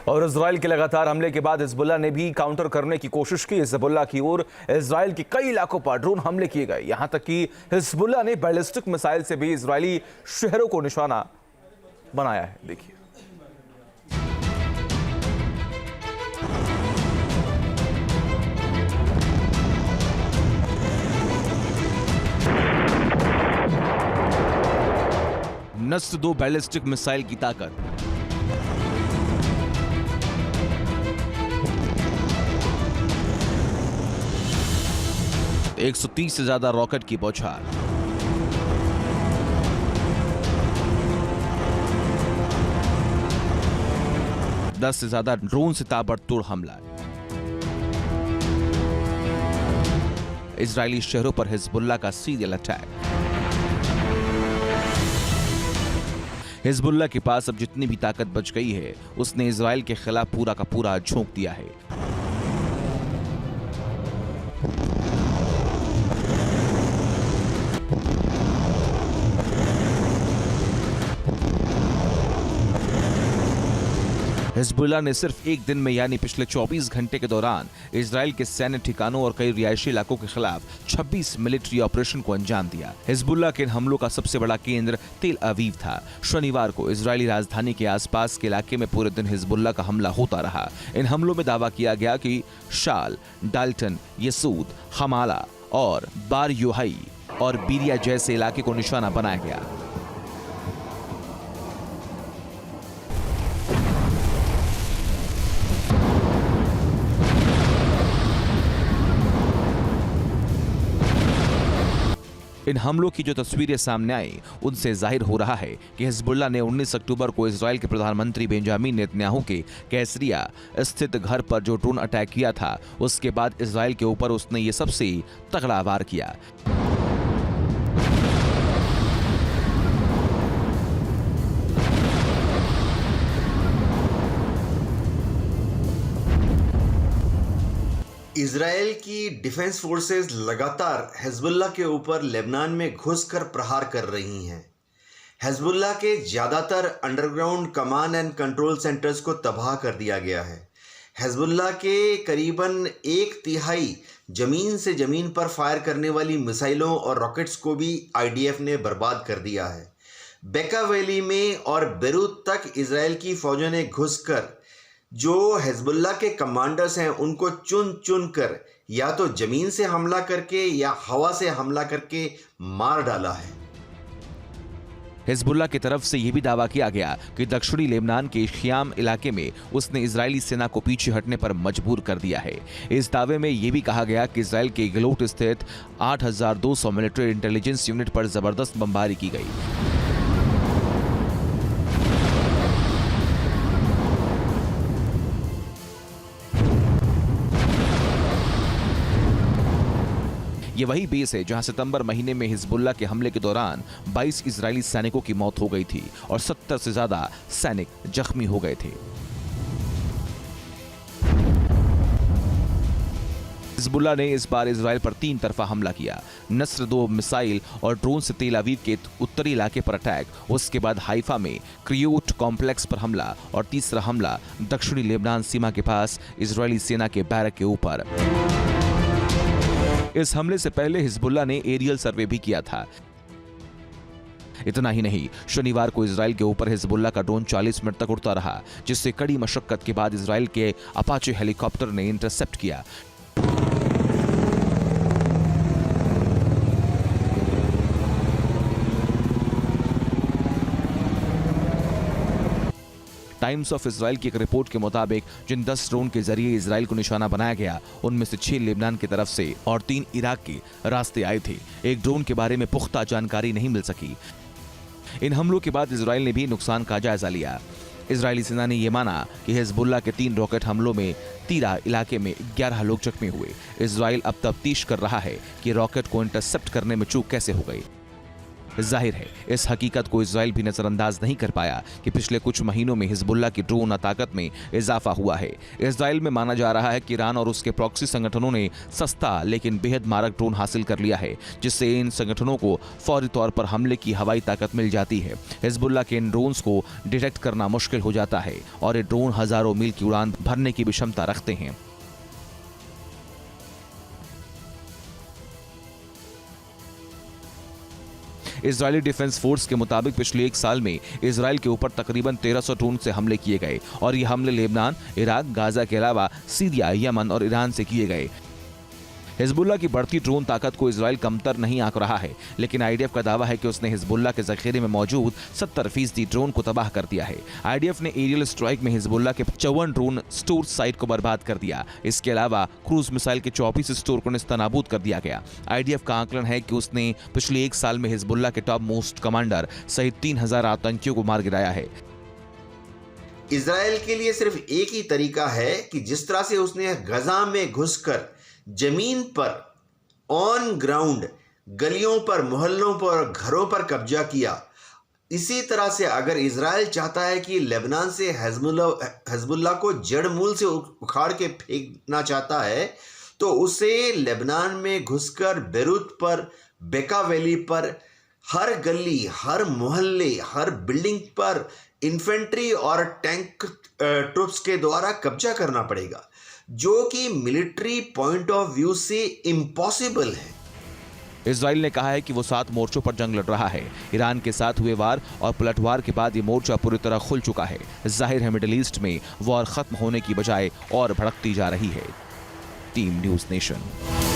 और इजराइल के लगातार हमले के बाद हिजबुल्लाह ने भी काउंटर करने की कोशिश की। हिजबुल्लाह की ओर इजराइल के कई इलाकों पर ड्रोन हमले किए गए। यहां तक कि हिजबुल्लाह ने बैलिस्टिक मिसाइल से भी इजरायली शहरों को निशाना बनाया है। देखिए, नस्र 2 बैलिस्टिक मिसाइल की ताकत। एक 130 से ज्यादा रॉकेट की बौछार। दस से ज्यादा ड्रोन से ताबड़तोड़ हमला। इजरायली शहरों पर हिजबुल्लाह का सीरियल अटैक। हिजबुल्लाह के पास अब जितनी भी ताकत बच गई है, उसने इजराइल के खिलाफ पूरा का पूरा झोंक दिया है। हिजबुल्लाह ने सिर्फ एक दिन में यानी पिछले 24 घंटे के दौरान इजराइल के सैन्य ठिकानों और कई रिहायशी इलाकों के खिलाफ 26 मिलिट्री ऑपरेशन को अंजाम दिया। हिजबुल्लाह के इन हमलों का सबसे बड़ा केंद्र तेल अवीव था। शनिवार को इजरायली राजधानी के आसपास के इलाके में पूरे दिन हिजबुल्लाह का हमला होता रहा। इन हमलों में दावा किया गया कि शाल, डाल्टन, यसूद, हमाला और बार योहाई और बीरिया जैसे इलाके को निशाना बनाया गया। इन हमलों की जो तस्वीरें सामने आई, उनसे जाहिर हो रहा है कि हिजबुल्लाह ने 19 अक्टूबर को इजराइल के प्रधानमंत्री बेंजामिन नेतन्याहू के कैसरिया स्थित घर पर जो ड्रोन अटैक किया था, उसके बाद इजराइल के ऊपर उसने ये सबसे तगड़ा वार किया। इजराइल की डिफेंस फोर्सेस लगातार हिजबुल्लाह के ऊपर लेबनान में घुसकर प्रहार कर रही हैं। हिजबुल्लाह के ज़्यादातर underground command and control centres को तबाह कर दिया गया है। हिजबुल्लाह के करीबन 1/3 ज़मीन से ज़मीन पर फायर करने वाली मिसाइलों और रॉकेट्स को भी आईडीएफ ने बर्बाद कर दिया है। बेका वैली में और बेरूत तक इजराइल की फौजों ने घुसकर जो हिजबुल्लाह के कमांडर्स हैं, उनको चुन चुन कर या तो जमीन से हमला करके या हवा से हमला करके मार डाला है। हिजबुल्लाह की तरफ से यह भी दावा किया गया कि दक्षिणी लेबनान के ख़ियाम इलाके में उसने इजरायली सेना को पीछे हटने पर मजबूर कर दिया है। इस दावे में यह भी कहा गया कि इजराइल के गलोट स्थित 8200 मिलिट्री इंटेलिजेंस यूनिट पर जबरदस्त बमबारी की गई। ये वही बेस है जहां सितंबर महीने में हिजबुल्लाह के हमले के दौरान 22 इजरायली सैनिकों की मौत हो गई थी और 70 से ज्यादा सैनिक जख्मी हो गए थे। हिजबुल्लाह ने इस बार इजराइल पर 3 तरफा हमला किया। नस्र 2 मिसाइल और ड्रोन से तेल अवीव के उत्तरी इलाके पर अटैक, उसके बाद हाइफा में क्रियोट कॉम्प्लेक्स पर हमला और तीसरा हमला दक्षिणी लेबनान सीमा के पास इजरायली सेना के बैरक के ऊपर। इस हमले से पहले हिजबुल्लाह ने एरियल सर्वे भी किया था। इतना ही नहीं, शनिवार को इजराइल के ऊपर हिजबुल्लाह का ड्रोन 40 मिनट तक उड़ता रहा, जिससे कड़ी मशक्कत के बाद इजराइल के अपाचे हेलीकॉप्टर ने इंटरसेप्ट किया। टाइम्स ऑफ इजराइल की एक रिपोर्ट के मुताबिक जिन 10 ड्रोन के जरिए इजराइल को निशाना बनाया गया, उनमें से 6 लेबनान की तरफ से और 3 इराक के रास्ते आए थे। एक ड्रोन के बारे में पुख्ता जानकारी नहीं मिल सकी। इन हमलों के बाद इजराइल ने भी नुकसान का जायजा लिया। इजरायली सेना ने यह माना कि हिजबुल्लाह के 3 रॉकेट हमलों में तीरा इलाके में 11 लोग जख्मी हुए। इजराइल अब तफ्तीश कर रहा है कि रॉकेट को इंटरसेप्ट करने में चूक कैसे हो गई। जाहिर है इस हकीकत को इजराइल भी नजरअंदाज नहीं कर पाया कि पिछले कुछ महीनों में हिजबुल्लाह की ड्रोन ताकत में इजाफा हुआ है। इजराइल में माना जा रहा है कि ईरान और उसके प्रॉक्सी संगठनों ने सस्ता लेकिन बेहद मारक ड्रोन हासिल कर लिया है, जिससे इन संगठनों को फौरी तौर पर हमले की हवाई ताकत मिल जाती है। हिजबुल्लाह के इन ड्रोन्स को डिटेक्ट करना मुश्किल हो जाता है और ये ड्रोन हजारों मील की उड़ान भरने की भी क्षमता रखते हैं। इजरायली डिफेंस फोर्स के मुताबिक पिछले एक साल में इजराइल के ऊपर तकरीबन 1300 ड्रोन से हमले किए गए और ये हमले लेबनान, इराक, गाजा के अलावा सीरिया, यमन और ईरान से किए गए। हिजबुल्लाह की बढ़ती ड्रोन ताकत को इजराइल कमतर नहीं आंक रहा है, लेकिन आईडीएफ का दावा है कि उसने हिजबुल्लाह के जखीरे में मौजूद 70% ड्रोन को तबाह कर दिया है। आईडीएफ ने एरियल स्ट्राइक में हिजबुल्लाह के 54 ड्रोन स्टोर साइट को बर्बाद कर दिया। इसके अलावा क्रूज मिसाइल के 24 स्टोर को नेस्तनाबूद कर दिया गया। आईडीएफ का आकलन है कि उसने पिछले एक साल में हिजबुल्लाह के टॉप मोस्ट कमांडर सहित 3000 आतंकियों को मार गिराया है। इजराइल के लिए सिर्फ एक ही तरीका है कि जिस तरह से उसने गजा में घुसकर जमीन पर ऑन ग्राउंड गलियों पर, मोहल्लों पर, घरों पर कब्जा किया, इसी तरह से अगर इजराइल चाहता है कि लेबनान से हिजबुल्लाह को जड़ मूल से उखाड़ के फेंकना चाहता है, तो उसे लेबनान में घुसकर बेरूत पर, बेका वैली पर, हर गली, हर मोहल्ले, हर बिल्डिंग पर इन्फेंट्री और टैंक ट्रुप्स के द्वारा कब्जा करना पड़ेगा, जो कि मिलिट्री पॉइंट ऑफ व्यू से इम्पॉसिबल है। इजराइल ने कहा है कि वो 7 मोर्चों पर जंग लड़ रहा है। ईरान के साथ हुए वार और पलटवार के बाद ये मोर्चा पूरी तरह खुल चुका है। जाहिर है मिडिल ईस्ट में वॉर खत्म होने की बजाय और भड़कती जा रही है। Team news nation.